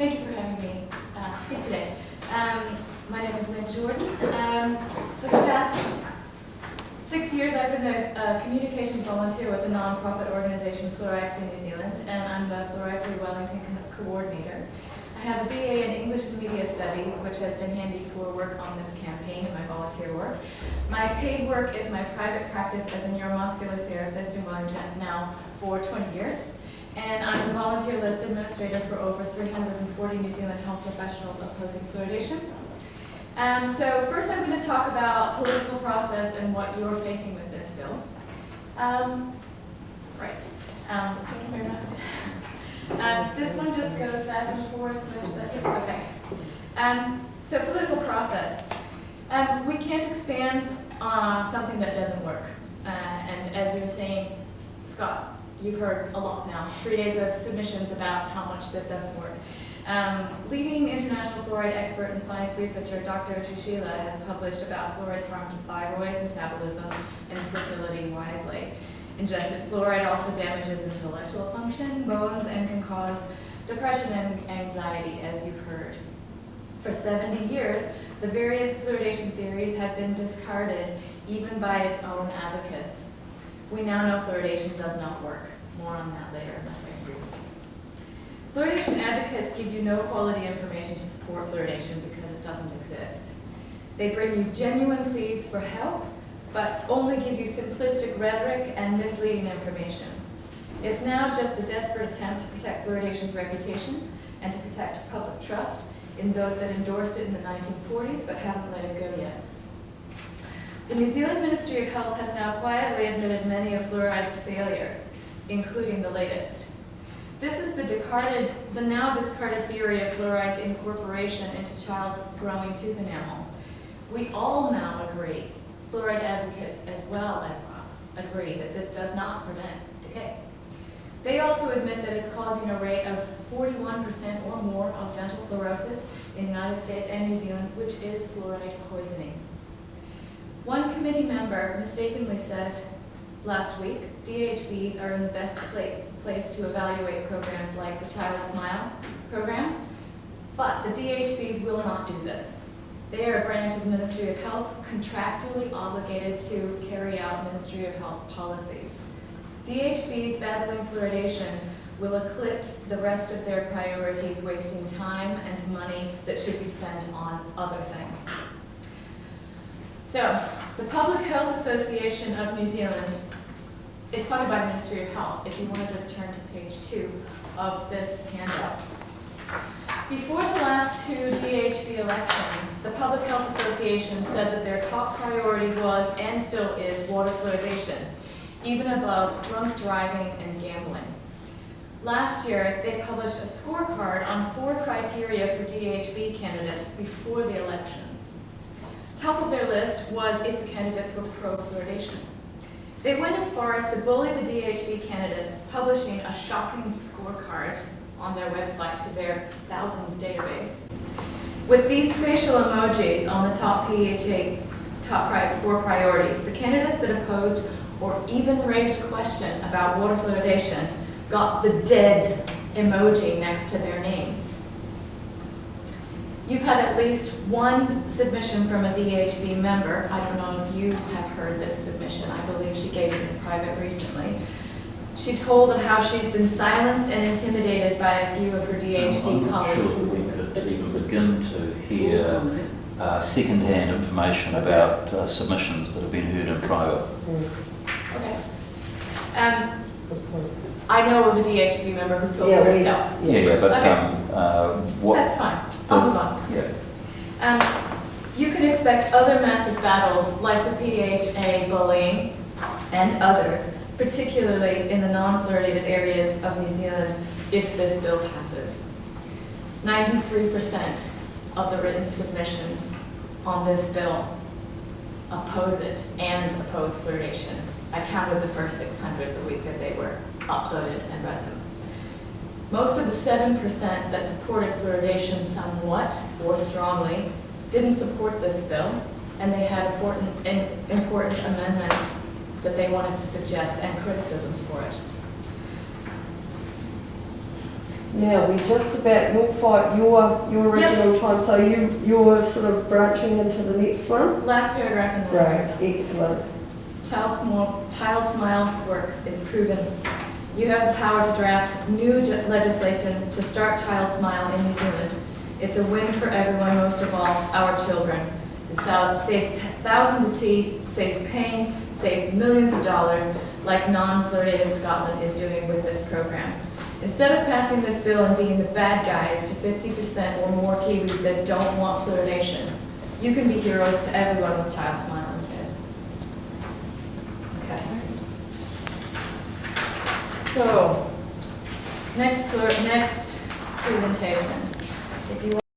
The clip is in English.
Thank you for having me speak today. My name is Lynn Jordan. For the past 6 years, I've been a communications volunteer with the non-profit organization Fluoride Free New Zealand, and I'm the Fluoride Free Wellington coordinator. I have a BA in English and Media Studies, which has been handy for work on this campaign and my volunteer work. My paid work is my private practice as a neuromuscular therapist in Wellington now for 20 years. And I'm the volunteer list administrator for over 340 New Zealand health professionals opposing fluoridation. So first I'm going to talk about political process and what you're facing with this bill. Thanks very much. This one just goes back and forth. Okay. So political process. We can't expand something that doesn't work. And as you were saying, Scott, you've heard a lot now, 3 days of submissions about how much this doesn't work. Leading international fluoride expert and science researcher Dr. Shushila has published about fluoride's harm to thyroid, metabolism, and fertility widely. Ingested fluoride also damages intellectual function, bones, and can cause depression and anxiety, as you've heard. For 70 years, the various fluoridation theories have been discarded even by its own advocates. We now know fluoridation does not work. More on that later in my second presentation. Fluoridation advocates give you no quality information to support fluoridation because it doesn't exist. They bring you genuine pleas for help, but only give you simplistic rhetoric and misleading information. It's now just a desperate attempt to protect fluoridation's reputation and to protect public trust in those that endorsed it in the 1940s but haven't let it go yet. The New Zealand Ministry of Health has now quietly admitted many of fluoride's failures, including the latest. This is the now discarded theory of fluoride's incorporation into child's growing tooth enamel. We all now agree, fluoride advocates as well as us, agree that this does not prevent decay. They also admit that it's causing a rate of 41% or more of dental fluorosis in the United States and New Zealand, which is fluoride poisoning. One committee member mistakenly said last week, DHBs are in the best place to evaluate programs like the Child Smile program, but the DHBs will not do this. They are a branch of the Ministry of Health contractually obligated to carry out Ministry of Health policies. DHBs battling fluoridation will eclipse the rest of their priorities, wasting time and money that should be spent on other things. So, the Public Health Association of New Zealand is funded by the Ministry of Health, if you want to just turn to page 2 of this handout. Before the last 2 DHB elections, the Public Health Association said that their top priority was, and still is, water fluoridation, even above drunk driving and gambling. Last year, they published a scorecard on 4 criteria for DHB candidates before the elections. Top of their list was if the candidates were pro-fluoridation. They went as far as to bully the DHB candidates, publishing a shocking scorecard on their website to their thousands database. With these facial emojis on the top 4 priorities, the candidates that opposed or even raised a question about water fluoridation got the dead emoji next to their names. You've had at least one submission from a DHB member. I don't know if you have heard this submission. I believe she gave it in private recently. She told of how she's been silenced and intimidated by a few of her DHB colleagues. I'm not sure that we could even begin to hear second-hand information about submissions that have been heard in private. Okay. I know of a DHB member who's told herself. That's fine. I'll move on. Yeah. You can expect other massive battles like the PHA bullying and others, particularly in the non-fluoridated areas of New Zealand, if this bill passes. 93% of the written submissions on this bill oppose it and oppose fluoridation. I counted the first 600 the week that they were uploaded and read them. Most of the 7% that supported fluoridation somewhat or strongly didn't support this bill, and they had important amendments that they wanted to suggest and criticisms for it. Now, we just about, your fight, your original time, so you're sort of branching into the next one? Last paragraph in the Great, excellent. Child Smile works. It's proven. You have the power to draft new legislation to start Child Smile in New Zealand. It's a win for everyone, most of all, our children. It saves thousands of teeth, saves pain, saves millions of dollars, like non-fluoridated Scotland is doing with this program. Instead of passing this bill and being the bad guys to 50% or more Kiwis that don't want fluoridation, you can be heroes to everyone with Child Smile instead. Okay. So, next presentation. If you